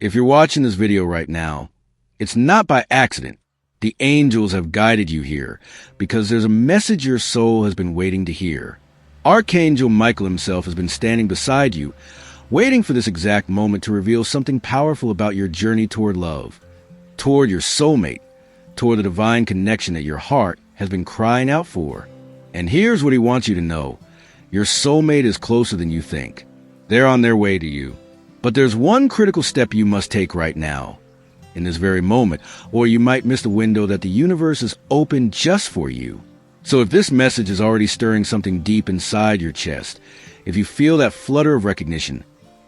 If you're watching this video right now, it's not by accident. The angels have guided you here because there's a message your soul has been waiting to hear. Archangel Michael himself has been standing beside you, waiting for this exact moment to reveal something powerful about your journey toward love, toward your soulmate, toward the divine connection that your heart has been crying out for. And here's what he wants you to know. Your soulmate is closer than you think. They're on their way to you. But there's one critical step you must take right now, in this very moment, or you might miss the window that the universe is open just for you. So if this message is already stirring something deep inside your chest, if you feel that flutter of recognition,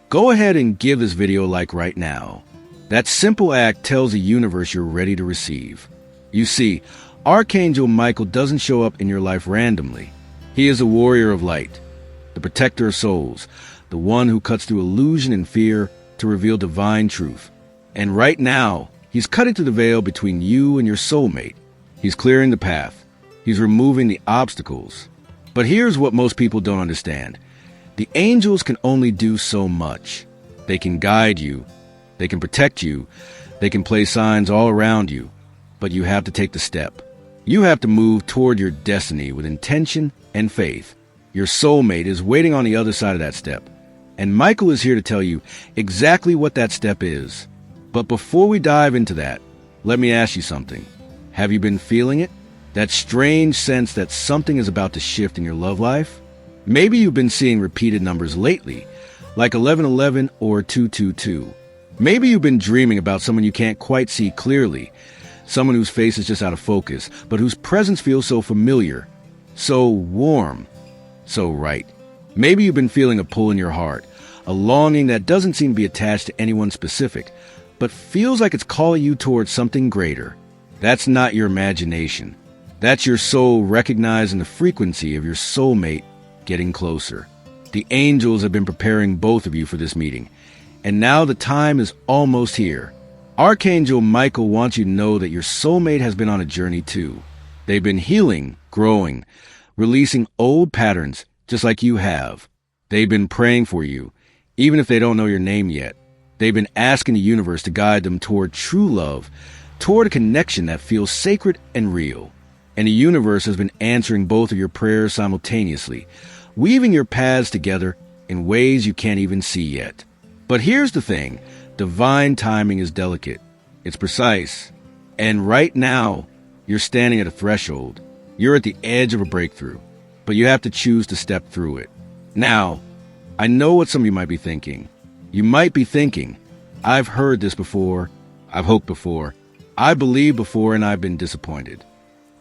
go ahead and give this video a like right now. That simple act tells the universe you're ready to receive. You see, Archangel Michael doesn't show up in your life randomly. He is a warrior of light, the protector of souls, the one who cuts through illusion and fear to reveal divine truth. And right now, he's cutting through the veil between you and your soulmate. He's clearing the path. He's removing the obstacles. But here's what most people don't understand. The angels can only do so much. They can guide you. They can protect you. They can place signs all around you. But you have to take the step. You have to move toward your destiny with intention and faith. Your soulmate is waiting on the other side of that step. And Michael is here to tell you exactly what that step is. But before we dive into that, let me ask you something. Have you been feeling it? That strange sense that something is about to shift in your love life? Maybe you've been seeing repeated numbers lately, like 1111 or 222. Maybe you've been dreaming about someone you can't quite see clearly, someone whose face is just out of focus, but whose presence feels so familiar, so warm, so right. Maybe you've been feeling a pull in your heart, a longing that doesn't seem to be attached to anyone specific, but feels like it's calling you towards something greater. That's not your imagination. That's your soul recognizing the frequency of your soulmate getting closer. The angels have been preparing both of you for this meeting, and now the time is almost here. Archangel Michael wants you to know that your soulmate has been on a journey too. They've been healing, growing, releasing old patterns just like you have. They've been praying for you, even if they don't know your name yet. They've been asking the universe to guide them toward true love, toward a connection that feels sacred and real. And the universe has been answering both of your prayers simultaneously, weaving your paths together in ways you can't even see yet. But here's the thing. Divine timing is delicate. It's precise. And right now, you're standing at a threshold. You're at the edge of a breakthrough, but you have to choose to step through it. Now, I know what some of you might be thinking. You might be thinking, I've heard this before, I've hoped before, I believed before, and I've been disappointed.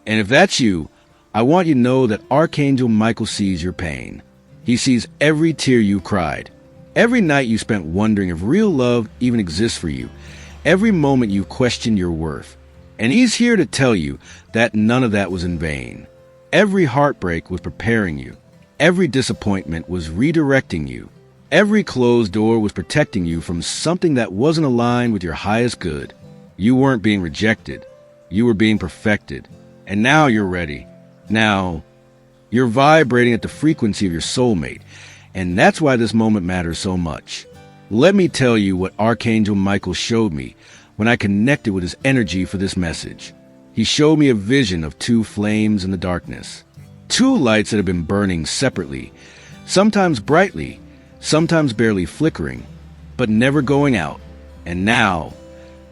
And if that's you, I want you to know that Archangel Michael sees your pain. He sees every tear you cried, every night you spent wondering if real love even exists for you, every moment you questioned your worth. And he's here to tell you that none of that was in vain. Every heartbreak was preparing you. Every disappointment was redirecting you. Every closed door was protecting you from something that wasn't aligned with your highest good. You weren't being rejected. You were being perfected. And now you're ready. Now, you're vibrating at the frequency of your soulmate. And that's why this moment matters so much. Let me tell you what Archangel Michael showed me when I connected with his energy for this message. He showed me a vision of two flames in the darkness. Two lights that have been burning separately, sometimes brightly, sometimes barely flickering, but never going out. And now,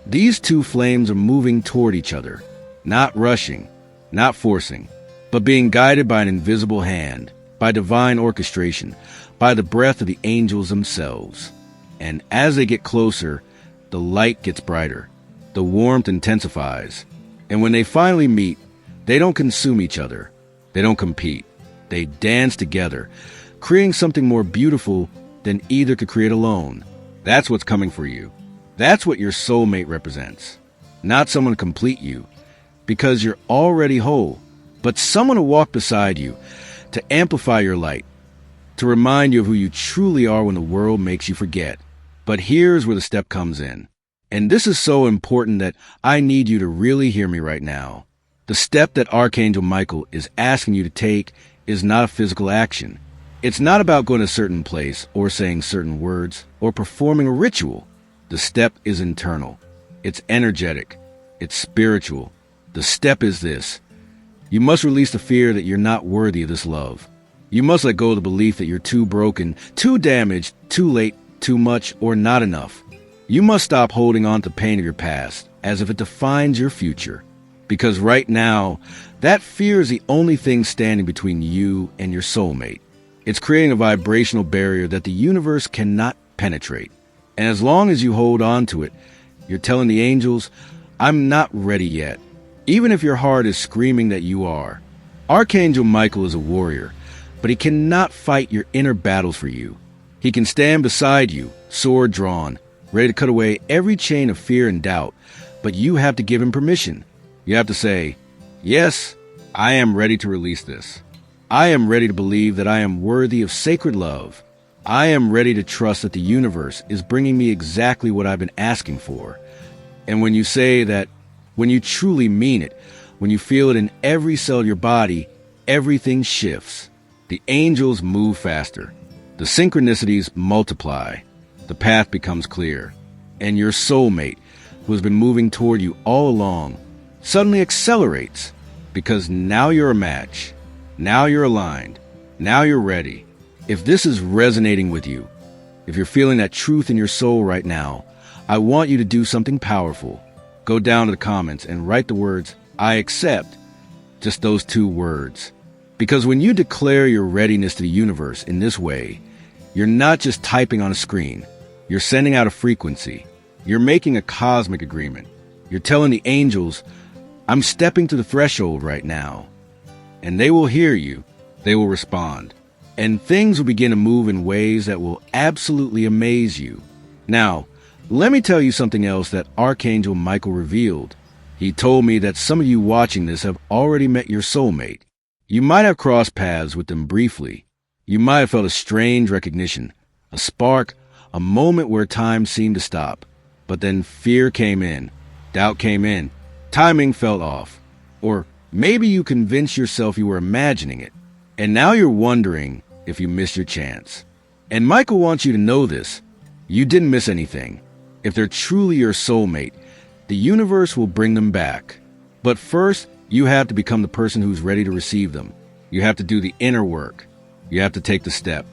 these two flames are moving toward each other, not rushing, not forcing, but being guided by an invisible hand, by divine orchestration, by the breath of the angels themselves. And as they get closer, the light gets brighter, the warmth intensifies. And when they finally meet, they don't consume each other. They don't compete. They dance together, creating something more beautiful than either could create alone. That's what's coming for you. That's what your soulmate represents. Not someone to complete you, because you're already whole, but someone to walk beside you, to amplify your light, to remind you of who you truly are when the world makes you forget. But here's where the step comes in. And this is so important that I need you to really hear me right now. The step that Archangel Michael is asking you to take is not a physical action. It's not about going to a certain place or saying certain words or performing a ritual. The The step is internal. It's energetic. It's spiritual. The step is this. You must release the fear that you're not worthy of this love. You must let go of the belief that you're too broken, too damaged, too late, too much, or not enough. You must stop holding on to the pain of your past as if it defines your future. Because right now, that fear is the only thing standing between you and your soulmate. It's creating a vibrational barrier that the universe cannot penetrate. And as long as you hold on to it, you're telling the angels, I'm not ready yet. Even if your heart is screaming that you are. Archangel Michael is a warrior, but he cannot fight your inner battles for you. He can stand beside you, sword drawn, ready to cut away every chain of fear and doubt, but you have to give him permission. You have to say, yes, I am ready to release this. I am ready to believe that I am worthy of sacred love. I am ready to trust that the universe is bringing me exactly what I've been asking for. And when you say that, when you truly mean it, when you feel it in every cell of your body, everything shifts. The angels move faster. The synchronicities multiply. The path becomes clear. And your soulmate, who has been moving toward you all along, suddenly accelerates. Because now you're a match. Now you're aligned. Now you're ready. If this is resonating with you, if you're feeling that truth in your soul right now, I want you to do something powerful. Go down to the comments and write the words, I accept. Just those 2 words. Because when you declare your readiness to the universe in this way, you're not just typing on a screen. You're sending out a frequency. You're making a cosmic agreement. You're telling the angels, I'm stepping to the threshold right now. And they will hear you. They will respond. And things will begin to move in ways that will absolutely amaze you. Now, let me tell you something else that Archangel Michael revealed. He told me that some of you watching this have already met your soulmate. You might have crossed paths with them briefly. You might have felt a strange recognition, a spark, a moment where time seemed to stop. But then fear came in, doubt came in, timing felt off. Or maybe you convinced yourself you were imagining it. And now you're wondering if you missed your chance. And Michael wants you to know this. You didn't miss anything. If they're truly your soulmate, the universe will bring them back. But first, you have to become the person who's ready to receive them. You have to do the inner work. You have to take the step.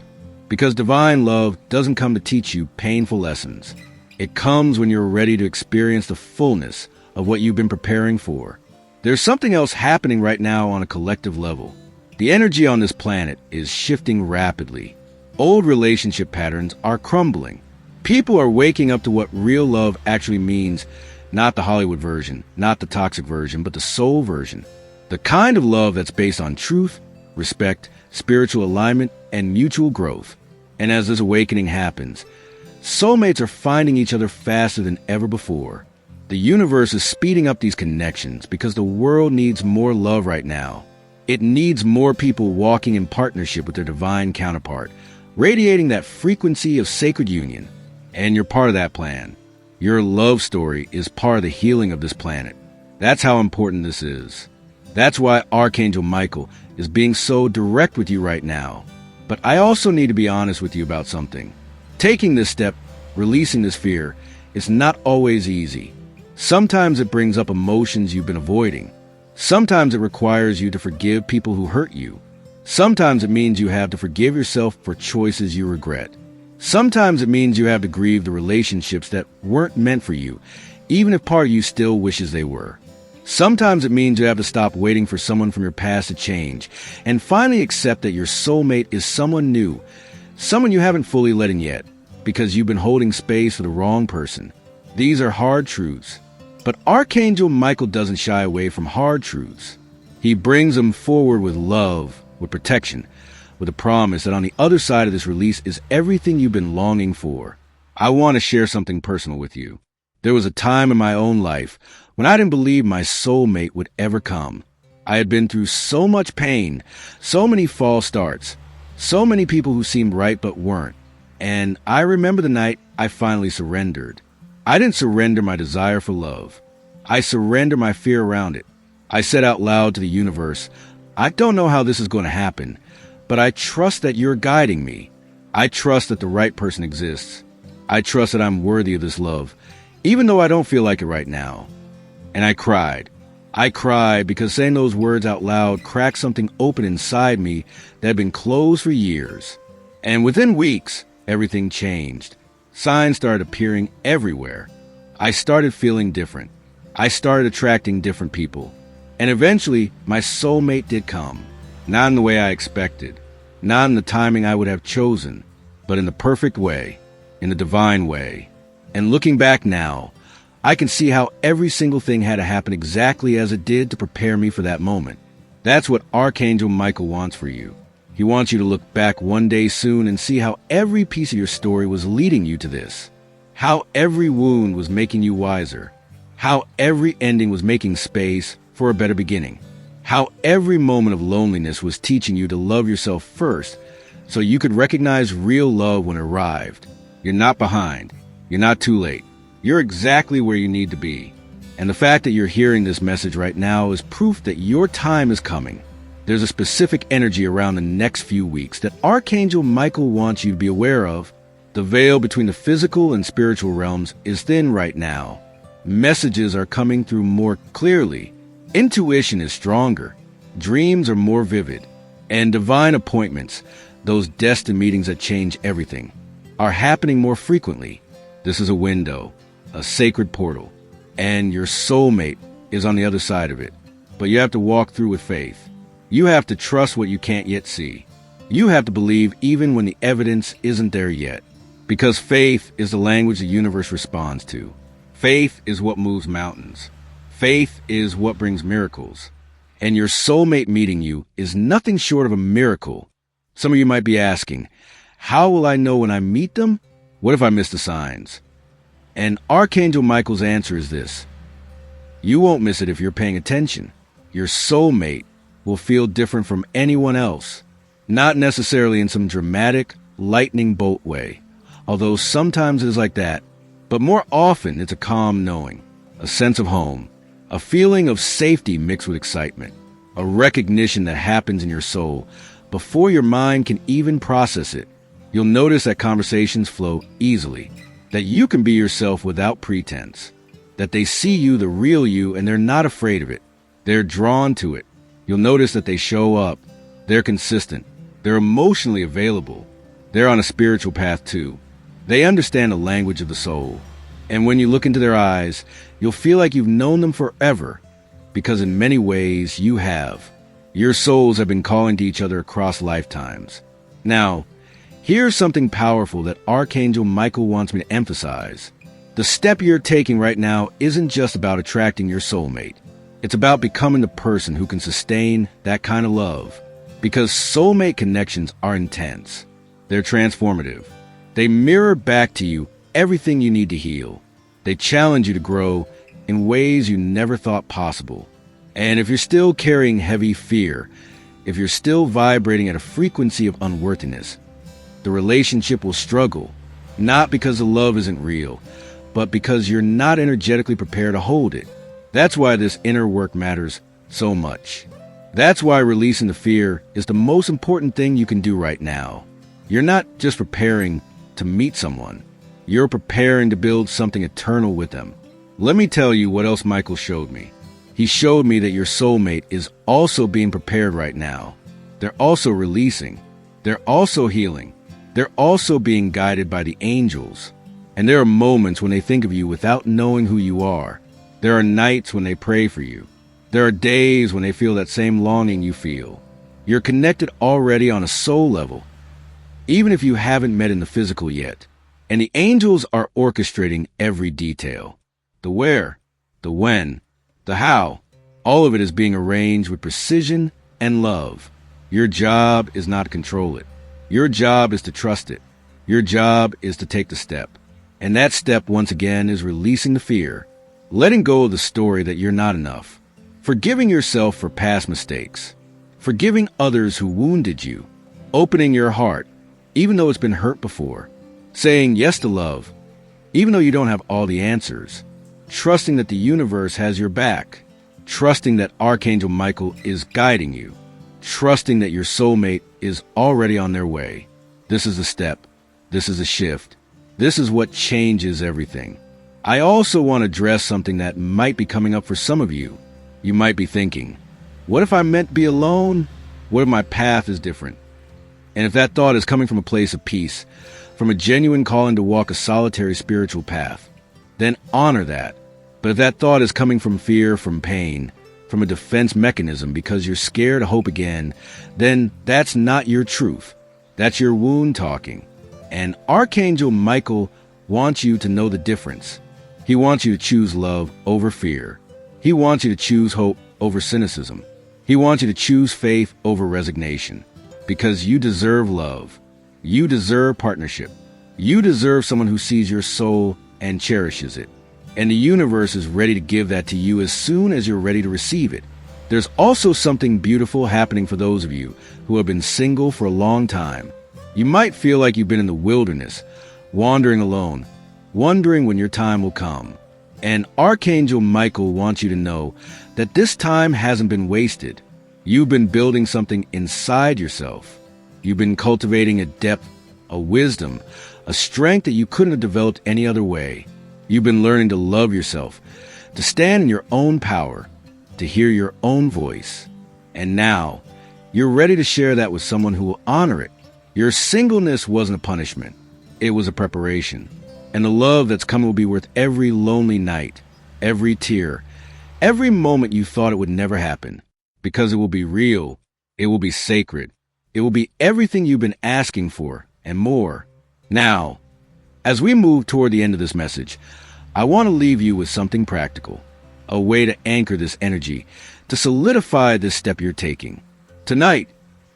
Because divine love doesn't come to teach you painful lessons. It comes when you're ready to experience the fullness of what you've been preparing for. There's something else happening right now on a collective level. The energy on this planet is shifting rapidly. Old relationship patterns are crumbling. People are waking up to what real love actually means, not the Hollywood version, not the toxic version, but the soul version. The kind of love that's based on truth, respect, spiritual alignment, and mutual growth. And as this awakening happens, soulmates are finding each other faster than ever before. The universe is speeding up these connections because the world needs more love right now. It needs more people walking in partnership with their divine counterpart, radiating that frequency of sacred union. And you're part of that plan. Your love story is part of the healing of this planet. That's how important this is. That's why Archangel Michael is being so direct with you right now. But I also need to be honest with you about something. Taking this step, releasing this fear, is not always easy. Sometimes it brings up emotions you've been avoiding. Sometimes it requires you to forgive people who hurt you. Sometimes it means you have to forgive yourself for choices you regret. Sometimes it means you have to grieve the relationships that weren't meant for you, even if part of you still wishes they were. Sometimes it means you have to stop waiting for someone from your past to change and finally accept that your soulmate is someone new, someone you haven't fully let in yet, because you've been holding space for the wrong person. These are hard truths. But Archangel Michael doesn't shy away from hard truths. He brings them forward with love, with protection, with a promise that on the other side of this release is everything you've been longing for. I want to share something personal with you. There was a time in my own life when I didn't believe my soulmate would ever come. I had been through so much pain, so many false starts, so many people who seemed right but weren't. And I remember the night I finally surrendered. I didn't surrender my desire for love. I surrendered my fear around it. I said out loud to the universe, I don't know how this is going to happen, but I trust that you're guiding me. I trust that the right person exists. I trust that I'm worthy of this love, even though I don't feel like it right now. And I cried. I cried because saying those words out loud cracked something open inside me that had been closed for years. And within weeks, everything changed. Signs started appearing everywhere. I started feeling different. I started attracting different people. And eventually, my soulmate did come. Not in the way I expected. Not in the timing I would have chosen. But in the perfect way. In the divine way. And looking back now, I can see how every single thing had to happen exactly as it did to prepare me for that moment. That's what Archangel Michael wants for you. He wants you to look back one day soon and see how every piece of your story was leading you to this. How every wound was making you wiser. How every ending was making space for a better beginning. How every moment of loneliness was teaching you to love yourself first so you could recognize real love when it arrived. You're not behind. You're not too late. You're exactly where you need to be. And the fact that you're hearing this message right now is proof that your time is coming. There's a specific energy around the next few weeks that Archangel Michael wants you to be aware of. The veil between the physical and spiritual realms is thin right now. Messages are coming through more clearly. Intuition is stronger. Dreams are more vivid. And divine appointments, those destined meetings that change everything, are happening more frequently. This is a window, a sacred portal, and your soulmate is on the other side of it. But you have to walk through with faith. You have to trust what you can't yet see. You have to believe even when the evidence isn't there yet. Because faith is the language the universe responds to. Faith is what moves mountains. Faith is what brings miracles. And your soulmate meeting you is nothing short of a miracle. Some of you might be asking, how will I know when I meet them? What if I miss the signs? And Archangel Michael's answer is this. You won't miss it if you're paying attention. Your soulmate will feel different from anyone else. Not necessarily in some dramatic, lightning bolt way, although sometimes it is like that. But more often it's a calm knowing, a sense of home, a feeling of safety mixed with excitement, a recognition that happens in your soul before your mind can even process it. You'll notice that conversations flow easily, that you can be yourself without pretense, that they see you, the real you, and they're not afraid of it. They're drawn to it. You'll notice that they show up. They're consistent. They're emotionally available. They're on a spiritual path too. They understand the language of the soul. And when you look into their eyes, you'll feel like you've known them forever, because in many ways you have. Your souls have been calling to each other across lifetimes. Now, here's something powerful that Archangel Michael wants me to emphasize. The step you're taking right now isn't just about attracting your soulmate. It's about becoming the person who can sustain that kind of love. Because soulmate connections are intense. They're transformative. They mirror back to you everything you need to heal. They challenge you to grow in ways you never thought possible. And if you're still carrying heavy fear, if you're still vibrating at a frequency of unworthiness, the relationship will struggle. Not because the love isn't real, but because you're not energetically prepared to hold it. That's why this inner work matters so much. That's why releasing the fear is the most important thing you can do right now. You're not just preparing to meet someone. You're preparing to build something eternal with them. Let me tell you what else Michael showed me. He showed me that your soulmate is also being prepared right now. They're also releasing. They're also healing. They're also being guided by the angels. And there are moments when they think of you without knowing who you are. There are nights when they pray for you. There are days when they feel that same longing you feel. You're connected already on a soul level, even if you haven't met in the physical yet. And the angels are orchestrating every detail. The where, the when, the how, all of it is being arranged with precision and love. Your job is not to control it. Your job is to trust it. Your job is to take the step. And that step, once again, is releasing the fear. Letting go of the story that you're not enough. Forgiving yourself for past mistakes. Forgiving others who wounded you. Opening your heart, even though it's been hurt before. Saying yes to love, even though you don't have all the answers. Trusting that the universe has your back. Trusting that Archangel Michael is guiding you. Trusting that your soulmate is already on their way. This is a step. This is a shift. This is what changes everything. I also want to address something that might be coming up for some of you. You might be thinking, what if I'm meant to be alone? What if my path is different? And if that thought is coming from a place of peace, from a genuine calling to walk a solitary spiritual path, then honor that. But if that thought is coming from fear, from pain, from a defense mechanism because you're scared to hope again, then that's not your truth. That's your wound talking. And Archangel Michael wants you to know the difference. He wants you to choose love over fear. He wants you to choose hope over cynicism. He wants you to choose faith over resignation. Because you deserve love. You deserve partnership. You deserve someone who sees your soul and cherishes it. And the universe is ready to give that to you as soon as you're ready to receive it. There's also something beautiful happening for those of you who have been single for a long time. You might feel like you've been in the wilderness, wandering alone, wondering when your time will come. And Archangel Michael wants you to know that this time hasn't been wasted. You've been building something inside yourself. You've been cultivating a depth, a wisdom, a strength that you couldn't have developed any other way. You've been learning to love yourself, to stand in your own power, to hear your own voice. And now, you're ready to share that with someone who will honor it. Your singleness wasn't a punishment. It was a preparation. And the love that's coming will be worth every lonely night, every tear, every moment you thought it would never happen. Because it will be real. It will be sacred. It will be everything you've been asking for and more. Now, as we move toward the end of this message, I want to leave you with something practical, a way to anchor this energy, to solidify this step you're taking. Tonight,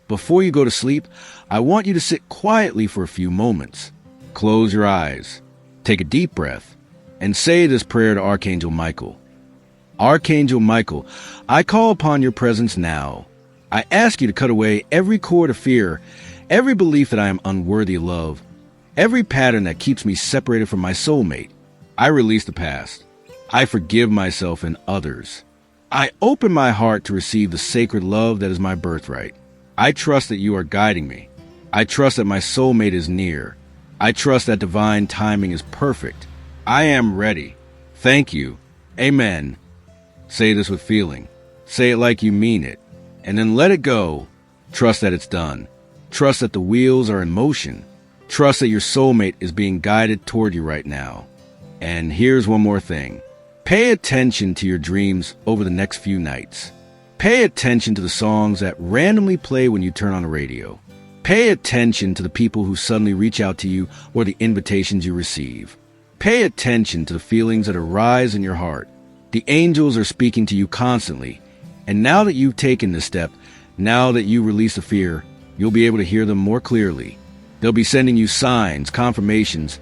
before you go to sleep, I want you to sit quietly for a few moments. Close your eyes, take a deep breath, and say this prayer to Archangel Michael. Archangel Michael, I call upon your presence now. I ask you to cut away every cord of fear, every belief that I am unworthy of love, every pattern that keeps me separated from my soulmate. I release the past. I forgive myself and others. I open my heart to receive the sacred love that is my birthright. I trust that you are guiding me. I trust that my soulmate is near. I trust that divine timing is perfect. I am ready. Thank you. Amen. Say this with feeling. Say it like you mean it. And then let it go. Trust that it's done. Trust that the wheels are in motion. Trust that your soulmate is being guided toward you right now. And here's one more thing. Pay attention to your dreams over the next few nights. Pay attention to the songs that randomly play when you turn on the radio. Pay attention to the people who suddenly reach out to you or the invitations you receive. Pay attention to the feelings that arise in your heart. The angels are speaking to you constantly. And now that you've taken this step, now that you release the fear, you'll be able to hear them more clearly. They'll be sending you signs, confirmations,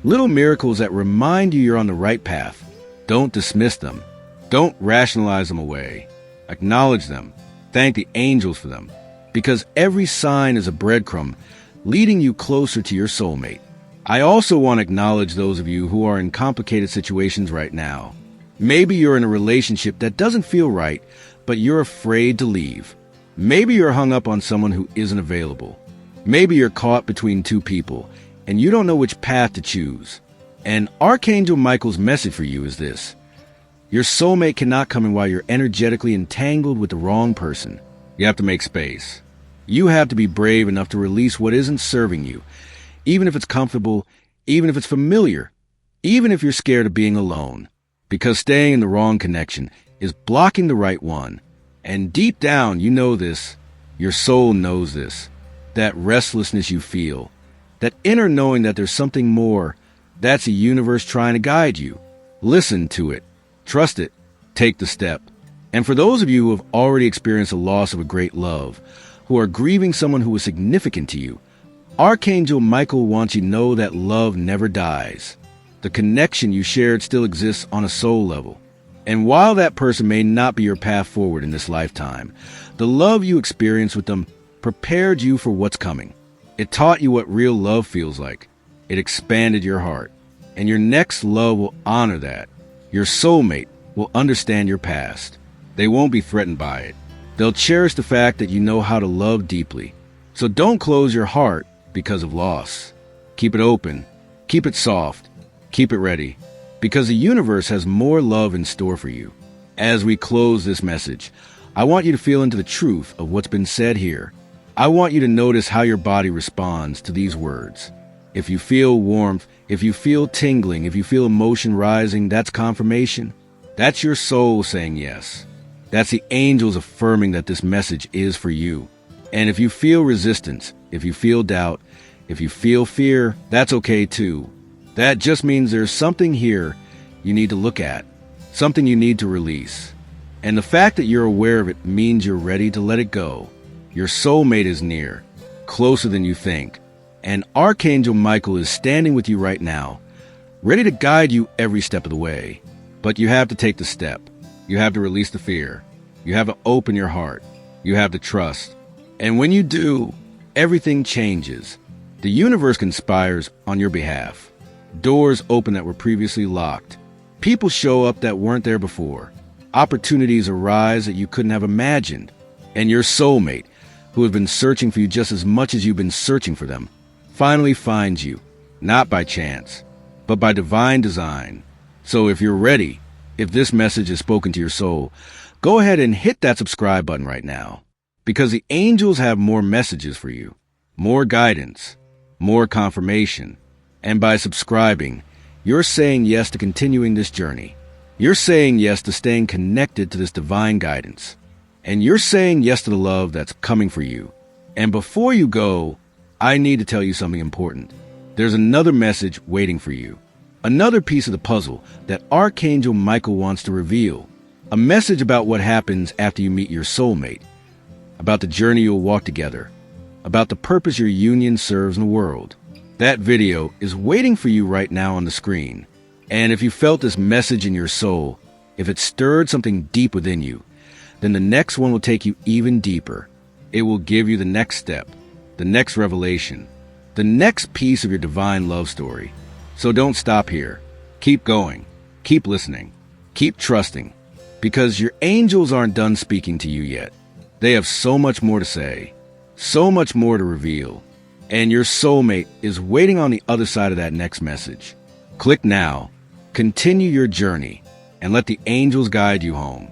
little miracles that remind you you're on the right path. Don't dismiss them. Don't rationalize them away. Acknowledge them. Thank the angels for them. Because every sign is a breadcrumb leading you closer to your soulmate. I also want to acknowledge those of you who are in complicated situations right now. Maybe you're in a relationship that doesn't feel right, but you're afraid to leave. Maybe you're hung up on someone who isn't available. Maybe you're caught between two people, and you don't know which path to choose. And Archangel Michael's message for you is this. Your soulmate cannot come in while you're energetically entangled with the wrong person. You have to make space. You have to be brave enough to release what isn't serving you, even if it's comfortable, even if it's familiar, even if you're scared of being alone. Because staying in the wrong connection is blocking the right one. And deep down, you know this. Your soul knows this. That restlessness you feel. That inner knowing that there's something more. That's the universe trying to guide you. Listen to it. Trust it. Take the step. And for those of you who have already experienced the loss of a great love, who are grieving someone who was significant to you, Archangel Michael wants you to know that love never dies. The connection you shared still exists on a soul level. And while that person may not be your path forward in this lifetime, the love you experienced with them prepared you for what's coming. It taught you what real love feels like. It expanded your heart. And your next love will honor that. Your soulmate will understand your past. They won't be threatened by it. They'll cherish the fact that you know how to love deeply. So don't close your heart because of loss. Keep it open. Keep it soft. Keep it ready. Because the universe has more love in store for you. As we close this message, I want you to feel into the truth of what's been said here. I want you to notice how your body responds to these words. If you feel warmth, if you feel tingling, if you feel emotion rising, that's confirmation. That's your soul saying yes. That's the angels affirming that this message is for you. And if you feel resistance, if you feel doubt, if you feel fear, that's okay too. That just means there's something here you need to look at, something you need to release. And the fact that you're aware of it means you're ready to let it go. Your soulmate is near, closer than you think. And Archangel Michael is standing with you right now, ready to guide you every step of the way. But you have to take the step. You have to release the fear. You have to open your heart. You have to trust. And when you do, everything changes. The universe conspires on your behalf. Doors open that were previously locked. People show up that weren't there before. Opportunities arise that you couldn't have imagined. And your soulmate, who has been searching for you just as much as you've been searching for them, finally finds you, not by chance, but by divine design. So if you're ready, if this message is spoken to your soul, go ahead and hit that subscribe button right now, because the angels have more messages for you, more guidance, more confirmation. And by subscribing, you're saying yes to continuing this journey. You're saying yes to staying connected to this divine guidance. And you're saying yes to the love that's coming for you. And before you go, I need to tell you something important. There's another message waiting for you. Another piece of the puzzle that Archangel Michael wants to reveal. A message about what happens after you meet your soulmate. About the journey you'll walk together. About the purpose your union serves in the world. That video is waiting for you right now on the screen. And if you felt this message in your soul, if it stirred something deep within you, then the next one will take you even deeper. It will give you the next step, the next revelation, the next piece of your divine love story. So don't stop here. Keep going. Keep listening. Keep trusting. Because your angels aren't done speaking to you yet. They have so much more to say, so much more to reveal. And your soulmate is waiting on the other side of that next message. Click now, continue your journey, and let the angels guide you home.